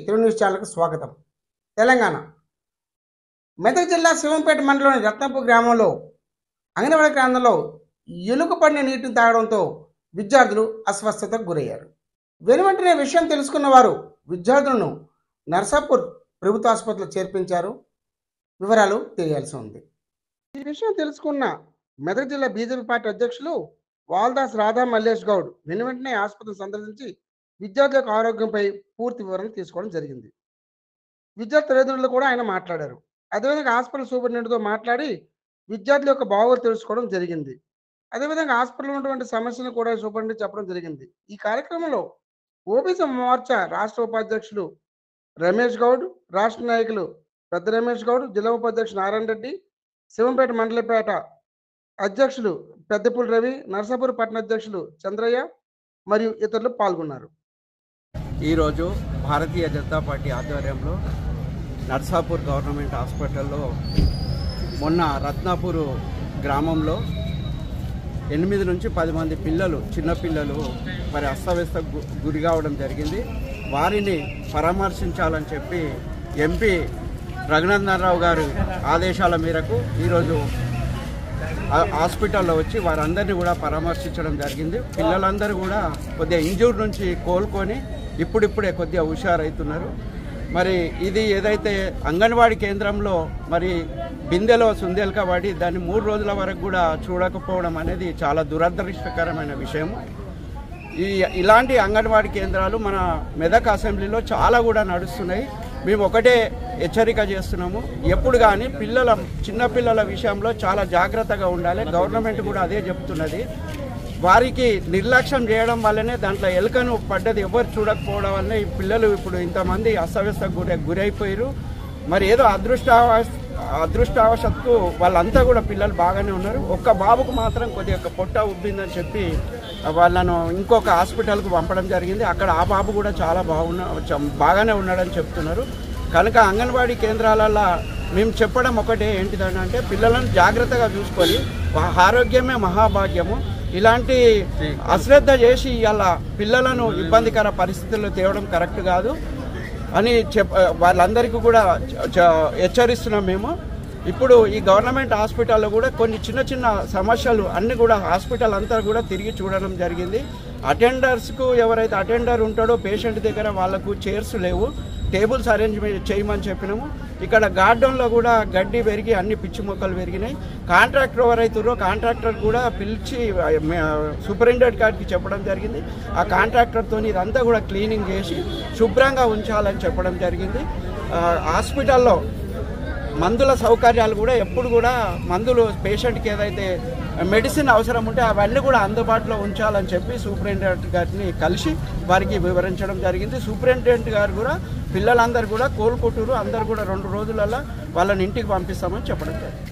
Telugu news ఛానల్కు స్వాగతం. తెలంగాణ మెదక్ జిల్లా శివంపేట మండలంలోని రత్నపూర్ గ్రామంలో అంగన్వాడీ కేంద్రంలో ఎలుక పడిన నీటిని తాగడంతో విద్యార్థులు అస్వస్థతకు గురయ్యారు. వెనువెంటనే విషయం తెలుసుకున్న వారు విద్యార్థులను నర్సాపూర్ ప్రభుత్వ ఆసుపత్రిలో చేర్పించారు. వివరాలు తెలియాల్సి ఉంది. ఈ విషయం తెలుసుకున్న మెదక్ జిల్లా బీజేపీ పార్టీ అధ్యక్షులు వాల్దాస్ రాధా మల్లేష్ గౌడ్ వెనువెంటనే ఆసుపత్రిని సందర్శించి విద్యార్థుల ఆరోగ్యంపై పూర్తి వివరణ తీసుకోవడం జరిగింది. విద్యార్థి తల్లిదండ్రులు కూడా ఆయన మాట్లాడారు. అదేవిధంగా హాస్పిటల్ సూపరింటెండెంట్తో మాట్లాడి విద్యార్థుల యొక్క బాగోగులు తెలుసుకోవడం జరిగింది. అదేవిధంగా హాస్పిటల్లో ఉన్నటువంటి సమస్యలను కూడా సూపరింటెండెంట్ చెప్పడం జరిగింది. ఈ కార్యక్రమంలో ఓబీసీ మోర్చా రాష్ట్ర ఉపాధ్యక్షులు రమేష్ గౌడ్, రాష్ట్ర నాయకులు పెద్ద రమేష్ గౌడ్, జిల్లా ఉపాధ్యక్షులు నారాయణ రెడ్డి, శివంపేట మండలపేట అధ్యక్షులు పెద్దపూడి రవి, నర్సాపూర్ పట్టణ అధ్యక్షులు చంద్రయ్య మరియు ఇతరులు పాల్గొన్నారు. ఈరోజు భారతీయ జనతా పార్టీ ఆధ్వర్యంలో నర్సాపూర్ గవర్నమెంట్ హాస్పిటల్లో మొన్న రత్నాపూర్ గ్రామంలో 8 నుంచి 10 మంది పిల్లలు, చిన్నపిల్లలు మరి అస్తవ్యస్త గురి కావడం జరిగింది. వారిని పరామర్శించాలని చెప్పి ఎంపీ రఘునందన్ రావు గారి ఆదేశాల మేరకు ఈరోజు హాస్పిటల్లో వచ్చి వారందరినీ కూడా పరామర్శించడం జరిగింది. పిల్లలందరూ కూడా కొద్దిగా ఇంజూర్ నుంచి కోలుకొని ఇప్పుడిప్పుడే కొద్దిగా హుషారవుతున్నారు. మరి ఇది ఏదైతే అంగన్వాడీ కేంద్రంలో మరి బిందెలో సుందెలక పడి దాన్ని 3 రోజుల వరకు కూడా చూడకపోవడం అనేది చాలా దురదృష్టకరమైన విషయం. ఇలాంటి అంగన్వాడీ కేంద్రాలు మన మెదక్ అసెంబ్లీలో చాలా కూడా నడుస్తున్నాయి. మేము ఒకటే హెచ్చరిక చేస్తున్నాము, ఎప్పుడు కానీ చిన్నపిల్లల విషయంలో చాలా జాగ్రత్తగా ఉండాలి. గవర్నమెంట్ కూడా అదే చెప్తున్నది. వారికి నిర్లక్ష్యం చేయడం వల్లనే దాంట్లో ఎలుకను పడ్డది ఎవరు చూడకపోవడం వల్లనే ఈ పిల్లలు ఇప్పుడు ఇంతమంది అస్తవ్యస్తకు గురైపోయారు. మరి ఏదో అదృష్టవశాత్తు వాళ్ళంతా కూడా పిల్లలు బాగానే ఉన్నారు. ఒక్క బాబుకు మాత్రం కొద్దిగా పొట్ట ఉబ్బిందని చెప్పి వాళ్ళను ఇంకొక హాస్పిటల్కు పంపడం జరిగింది. అక్కడ ఆ బాబు కూడా చాలా బాగానే ఉన్నాడని చెప్తున్నారు. కనుక అంగన్వాడీ కేంద్రాలలో మేము చెప్పడం ఒకటే ఏంటిదంటే పిల్లలను జాగ్రత్తగా చూసుకొని ఆరోగ్యమే మహాభాగ్యము. ఇలాంటి అశ్రద్ధ చేసి ఇలా పిల్లలను ఇబ్బందికర పరిస్థితుల్లో తేవడం కరెక్ట్ కాదు అని వాళ్ళందరికీ కూడా హెచ్చరిస్తున్నాం మేము. ఇప్పుడు ఈ గవర్నమెంట్ హాస్పిటల్లో కూడా కొన్ని చిన్న సమస్యలు అన్నీ కూడా హాస్పిటల్ అంతా కూడా తిరిగి చూడడం జరిగింది. అటెండర్స్కు ఎవరైతే అటెండర్ ఉంటాడో పేషెంట్ దగ్గర వాళ్ళకు చైర్స్ లేవు, టేబుల్స్ అరేంజ్మెంట్ చేయమని చెప్పినాము. ఇక్కడ గార్డెన్లో కూడా గడ్డి పెరిగి అన్ని పిచ్చి మొక్కలు పెరిగినాయి. కాంట్రాక్టర్ ఎవరైతున్నారో కాంట్రాక్టర్ కూడా పిలిచి సూపరింటెండెంట్ గారికి చెప్పడం జరిగింది. ఆ కాంట్రాక్టర్తో ఇదంతా కూడా క్లీనింగ్ చేసి శుభ్రంగా ఉంచాలని చెప్పడం జరిగింది. హాస్పిటల్లో మందుల సౌకర్యాలు కూడా ఎప్పుడు కూడా మందులు పేషెంట్కి ఏదైతే మెడిసిన్ అవసరం ఉంటే అవన్నీ కూడా అందుబాటులో ఉంచాలని చెప్పి సూపరింటెండెంట్ గారిని కలిసి వారికి వివరించడం జరిగింది. సూపరింటెండెంట్ గారు కూడా పిల్లలందరూ కూడా కోలుకుంటారు, అందరు కూడా 2 రోజులలో వాళ్ళని ఇంటికి పంపిస్తామని చెప్పడం జరిగింది.